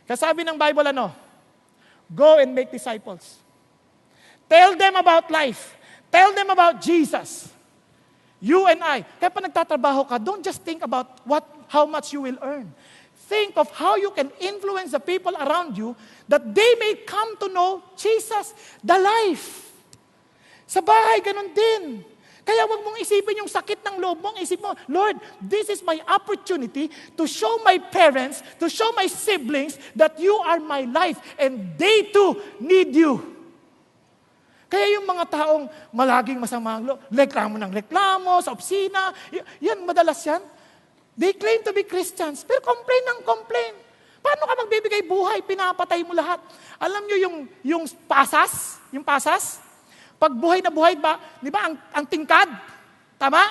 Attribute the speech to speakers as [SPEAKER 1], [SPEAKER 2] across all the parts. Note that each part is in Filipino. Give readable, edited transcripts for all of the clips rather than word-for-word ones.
[SPEAKER 1] Kasabi ng Bible go and make disciples. Tell them about life. Tell them about Jesus. You and I. Kaya pa nagtatrabaho ka, don't just think about how much you will earn. Think of how you can influence the people around you that they may come to know Jesus, the life. Sa bahay, ganun din. Kaya wag mong isipin yung sakit ng loob mong. Isip mo, Lord, this is my opportunity to show my parents, to show my siblings that you are my life and they too need you. Kaya yung mga taong malaging masama ang loob, reklamo ng reklamo, sa opisina, yan, madalas yan. They claim to be Christians, pero complain ng complain. Paano ka magbibigay buhay? Pinapatay mo lahat. Alam nyo yung pasas? Yung pasas? Pag buhay na buhay ba, di ba, ang tingkad? Tama?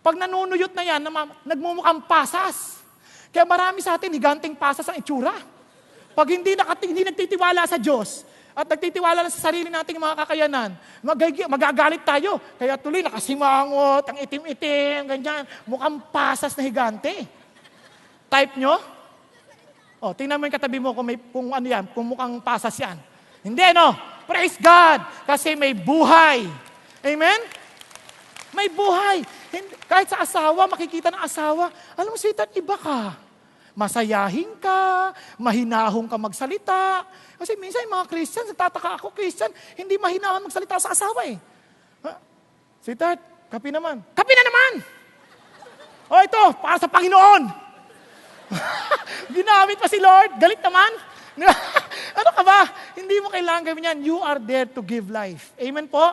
[SPEAKER 1] Pag nanunuyot na yan, nagmumukhang pasas. Kaya marami sa atin, higanting pasas ang itsura. Pag hindi nagtitiwala sa Diyos, at nagtitiwala lang sa sarili nating mga kakayanan, magagalit tayo. Kaya tuloy, nakasimangot, ang itim-itim, ganyan. Mukhang pasas na higante. Type nyo? Tingnan mo yung katabi mo kung ano yan, kung mukhang pasas yan. Hindi, Praise God! Kasi may buhay. Amen? May buhay. Kahit sa asawa, makikita ng asawa, alam mo, sweetheart, iba ka. Masayahin ka, mahinahong ka magsalita. Kasi minsan yung mga Christian, nagtataka ako, Christian, hindi mahinahon magsalita sa asawa eh. Sweetheart, kape naman. Kape na naman! Ito, para sa Panginoon. Ginamit pa si Lord, galit naman. Ano ka ba? Hindi mo kailangan gawin yan. You are there to give life. Amen po?